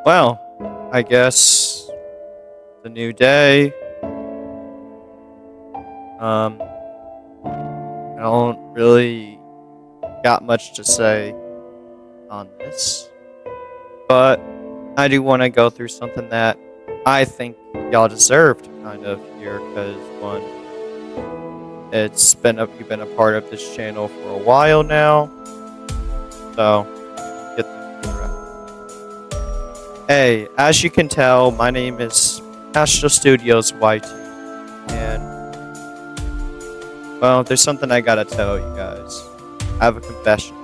Well, I guess the new day. Um, I don't really got much to say on this, but I do want to go through something that I think y'all deserve to kind of hear, because one, you've been a part of this channel for a while now, so get things correct. Hey, as you can tell, my name is Astro Studios YT, and well, there's something I gotta tell you guys. I have a confession.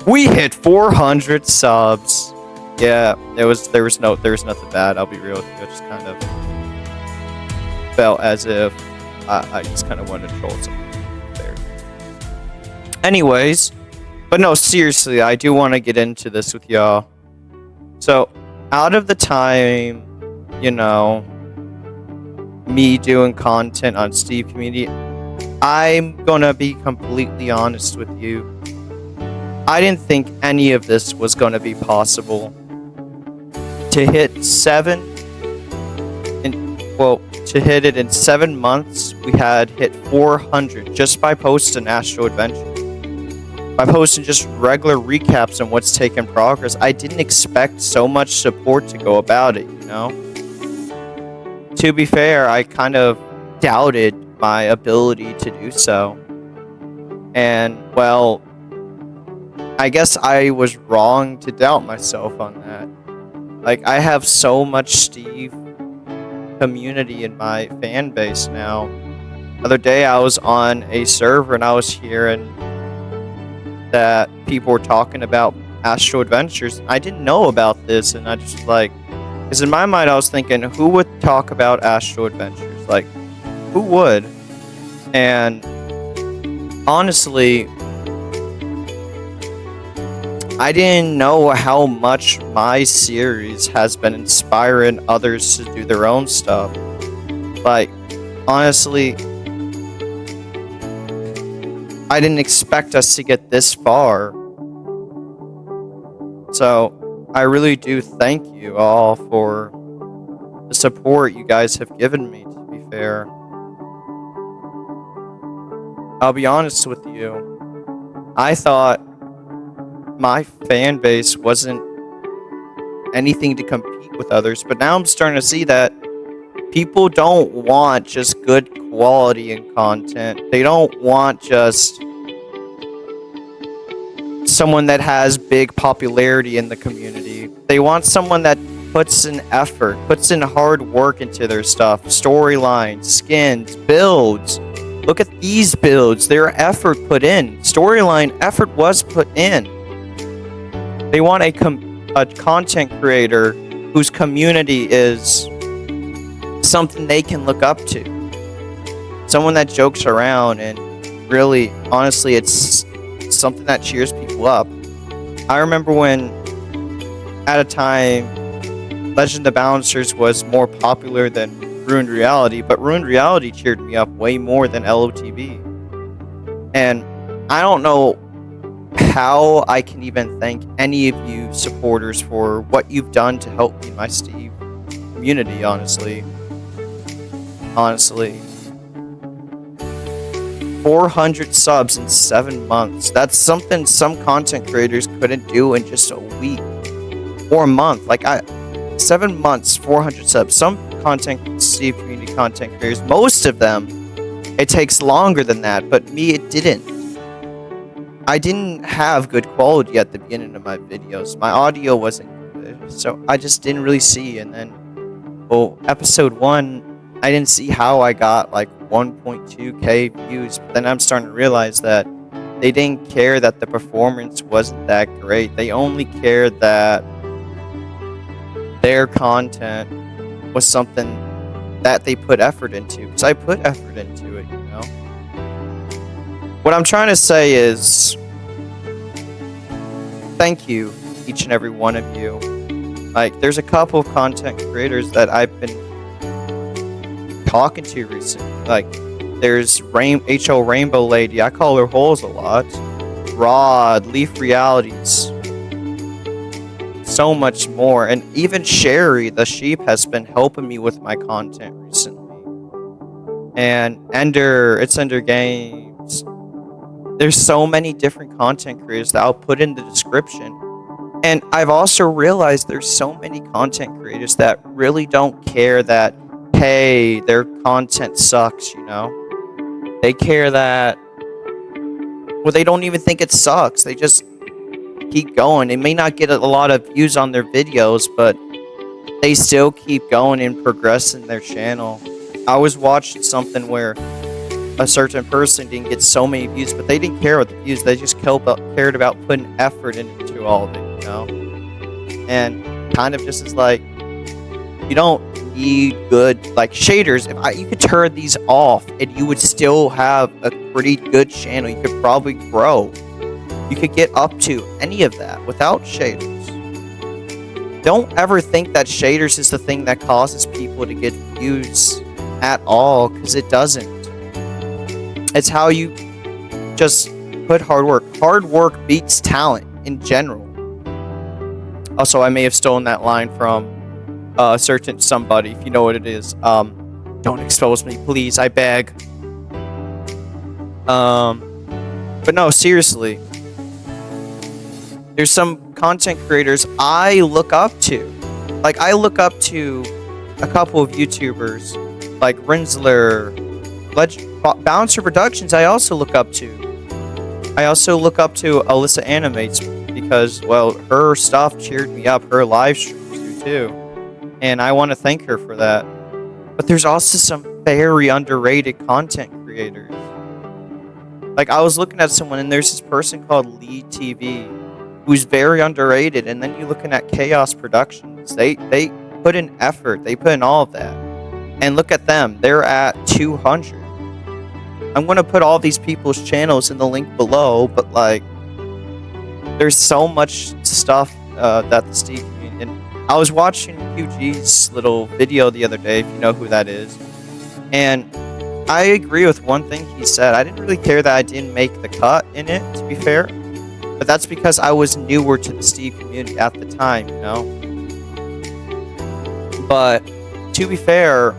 We hit 400 subs. Yeah, there was nothing bad. I'll be real with you. I just kind of felt as if I just kind of wanted to troll something there. Anyways, but no, seriously, I do want to get into this with y'all. So, out of the time, me doing content on Steve Community, I'm gonna be completely honest with you. I didn't think any of this was gonna be possible. To hit to hit it in 7 months, we had hit 400 just by posting Astro Adventure. By posting just regular recaps on what's taken progress. I didn't expect so much support to go about it, To be fair, I kind of doubted my ability to do so. And, well, I guess I was wrong to doubt myself on that. Like, I have so much Steve community in my fan base now. The other day I was on a server and I was hearing that people were talking about Astro Adventures. I didn't know about this, and I just because in my mind I was thinking, who would talk about Astro Adventures? Like, who would? And honestly, I didn't know how much my series has been inspiring others to do their own stuff. Like, honestly, I didn't expect us to get this far. So, I really do thank you all for the support you guys have given me, to be fair. I'll be honest with you. I thought my fan base wasn't anything to compete with others, but now I'm starting to see that people don't want just good quality in content. They don't want just someone that has big popularity in the community. They want someone that puts in effort, puts in hard work into their stuff. Storylines, skins, builds. Look at these builds. There are effort put in. Storyline effort was put in. They want a content creator whose community is something they can look up to. Someone that jokes around and really, honestly, it's something that cheers people up. I remember when, at a time, Legend of Bouncers was more popular than Ruined Reality, but Ruined Reality cheered me up way more than LOTV. And I don't know how I can even thank any of you supporters for what you've done to help me in my Steve community, honestly. 400 subs in 7 months. That's something some content creators couldn't do in just a week or a month. 7 months, 400 subs. Some Steve community content creators, most of them, it takes longer than that, but me, it didn't. I didn't have good quality at the beginning of my videos. My audio wasn't good, so I just didn't really see. And then, episode 1, I didn't see how I got 1.2k views. But then I'm starting to realize that they didn't care that the performance wasn't that great. They only cared that their content was something that they put effort into. Because I put effort into it, What I'm trying to say is, thank you, each and every one of you. There's a couple of content creators that I've been talking to recently. There's HO Rainbow Lady. I call her Holes a lot. Rod, Leaf Realities. so much more. And even Sherry, the sheep, has been helping me with my content recently. And it's Ender Games. There's so many different content creators that I'll put in the description. And I've also realized there's so many content creators that really don't care that, hey, their content sucks, you know? They care that, well, they don't even think it sucks. They just keep going. They may not get a lot of views on their videos, but they still keep going and progressing their channel. I was watching something where a certain person didn't get so many views, but they didn't care about the views. They just cared about putting effort into all of it, you know? And kind of just is like, you don't need good, like, shaders. You could turn these off and you would still have a pretty good channel. You could probably grow. You could get up to any of that without shaders. Don't ever think that shaders is the thing that causes people to get views at all, because it doesn't. It's how you just put hard work. Hard work beats talent in general. Also, I may have stolen that line from a certain somebody, if you know what it is. Don't expose me, please, I beg. But no, seriously. There's some content creators I look up to. Like, I look up to a couple of YouTubers, like Rinsler, Bouncer Productions. I also look up to. I also look up to Alyssa Animates because, well, her stuff cheered me up. Her live streams do too, and I want to thank her for that. But there's also some very underrated content creators. Like, I was looking at someone, and there's this person called Lee TV, who's very underrated. And then you're looking at Chaos Productions. They put in effort. They put in all of that. And look at them. They're at 200. I'm going to put all these people's channels in the link below, but, like, there's so much stuff that the Steve community... And I was watching QG's little video the other day, if you know who that is. And I agree with one thing he said. I didn't really care that I didn't make the cut in it, to be fair. But that's because I was newer to the Steve community at the time, you know? But, to be fair,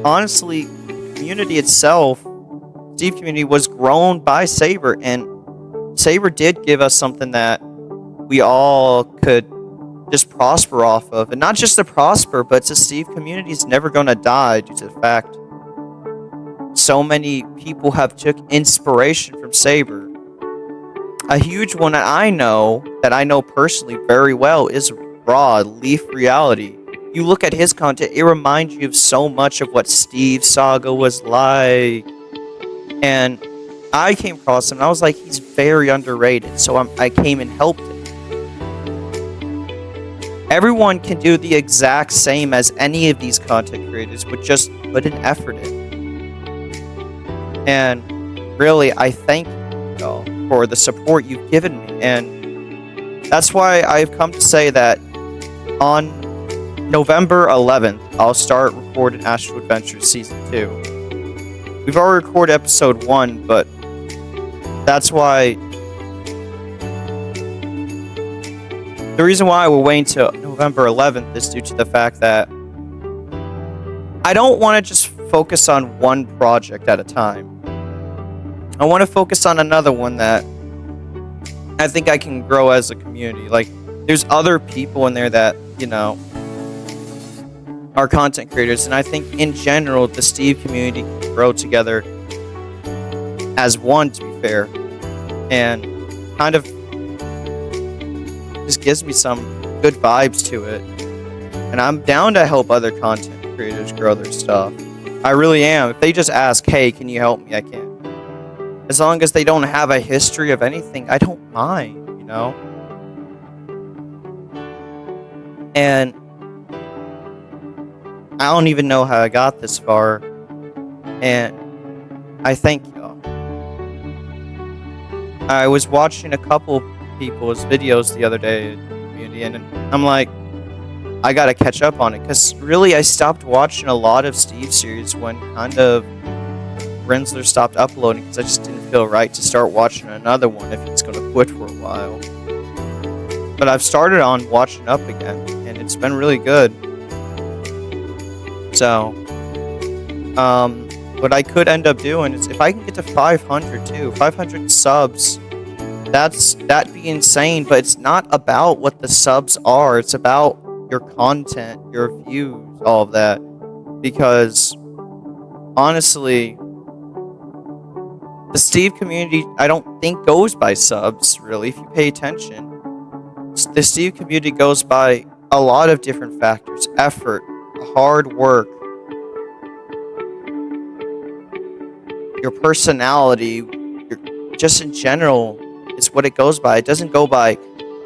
honestly, the community itself, Steve community, was grown by Saber, and Saber did give us something that we all could just prosper off of. And not just to prosper, but the Steve community is never going to die due to the fact so many people have took inspiration from Saber. A huge one that I know personally very well is Rod, Leaf Reality. You look at his content, it reminds you of so much of what Steve Saga was like. And I came across him and I was like, he's very underrated. So I came and helped him. Everyone can do the exact same as any of these content creators, but just put an effort in. And really, I thank you for the support you've given me. And that's why I've come to say that on November 11th, I'll start recording Astral Adventures Season 2. We've already recorded Episode 1, but that's why... The reason why we're waiting till November 11th is due to the fact that I don't want to just focus on one project at a time. I want to focus on another one that I think I can grow as a community. Like, there's other people in there that, you know, are content creators, and I think in general the Steve community can grow together as one, to be fair, and kind of just gives me some good vibes to it. And I'm down to help other content creators grow their stuff. I really am. If they just ask, hey, can you help me, I can. As long as they don't have a history of anything, I don't mind, you know? And I don't even know how I got this far. And I thank y'all. I was watching a couple people's videos the other day, and I'm like, I gotta catch up on it, because really I stopped watching a lot of Steve series when kind of Rinsler stopped uploading, because I just didn't feel right to start watching another one if he's gonna quit for a while. But I've started on watching up again, and it's been really good. So, what I could end up doing is if I can get to 500 too, 500 subs, that'd be insane. But it's not about what the subs are; it's about your content, your views, all of that. Because honestly, the Steve community, I don't think goes by subs really. If you pay attention, the Steve community goes by a lot of different factors: effort, hard work, your personality, just in general is what it goes by. It doesn't go by,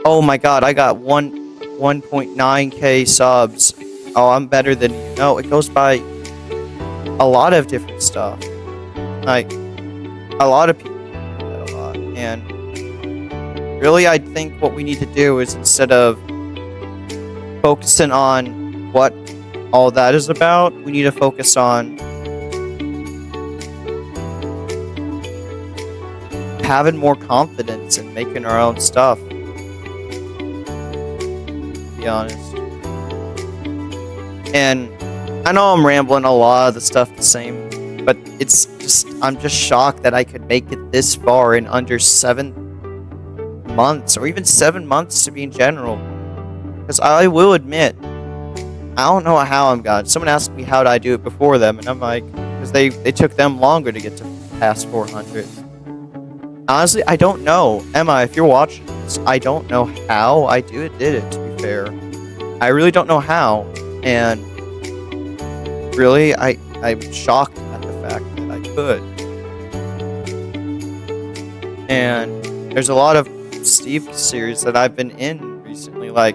oh my god, I got 1.9k subs. Oh, I'm better than you. No, it goes by a lot of different stuff. Like, a lot of people do that a lot. And really, I think what we need to do is, instead of focusing on what all that is about, we need to focus on having more confidence in making our own stuff, to be honest. And I know I'm rambling a lot of the stuff the same, but it's just, I'm just shocked that I could make it this far in under 7 months, or even 7 months to be in general. Because I will admit, I don't know how I'm God. Someone asked me how did I do it before them, and I'm like, because they took them longer to get to past 400. Honestly, I don't know. Emma, if you're watching this, I don't know how I did it, to be fair. I really don't know how. And really, I'm shocked at the fact that I could. And there's a lot of Steve series that I've been in recently. Like,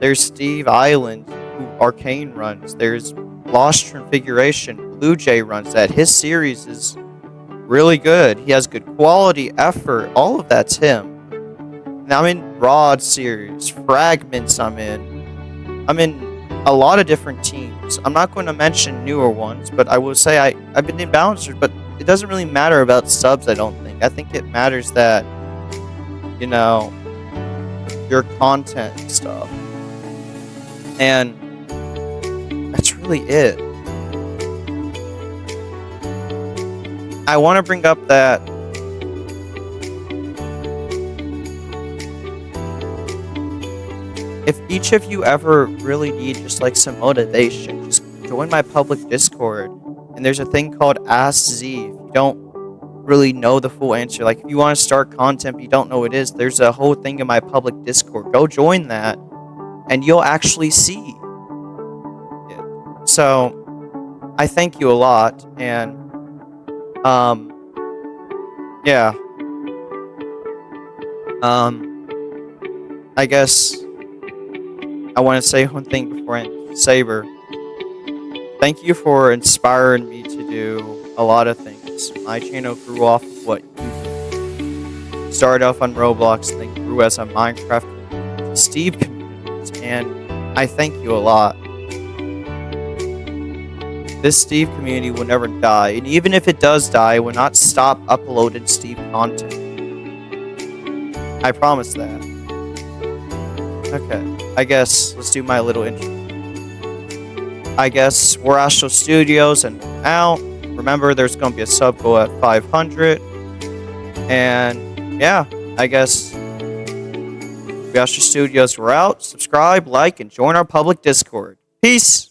there's Steve Island, who Arcane runs. There's Lost Transfiguration, Blue Jay runs that. His series is really good. He has good quality, effort. All of that's him. Now I'm in Rod series, Fragments. I'm in a lot of different teams. I'm not going to mention newer ones, but I will say I've been in Balancers. But it doesn't really matter about subs. I don't think. I think it matters that, you know, your content and stuff. And that's really it. I want to bring up that if each of you ever really need just like some motivation, just join my public Discord. And there's a thing called Ask Z. If you don't really know the full answer, like if you want to start content but you don't know what it is, there's a whole thing in my public Discord. Go join that and you'll actually see it. So I thank you a lot. And yeah. I guess I want to say one thing before I end. Saber, thank you for inspiring me to do a lot of things. My channel grew off of what you did. Started off on Roblox, then grew as a Minecraft Steve community, and I thank you a lot. This Steve community will never die, and even if it does die, it will not stop uploading Steve content. I promise that. Okay, I guess let's do my little intro. I guess we're Astro Studios and we're out. Remember, there's going to be a sub goal at 500. And yeah, I guess we Astro Studios, we're out. Subscribe, like, and join our public Discord. Peace!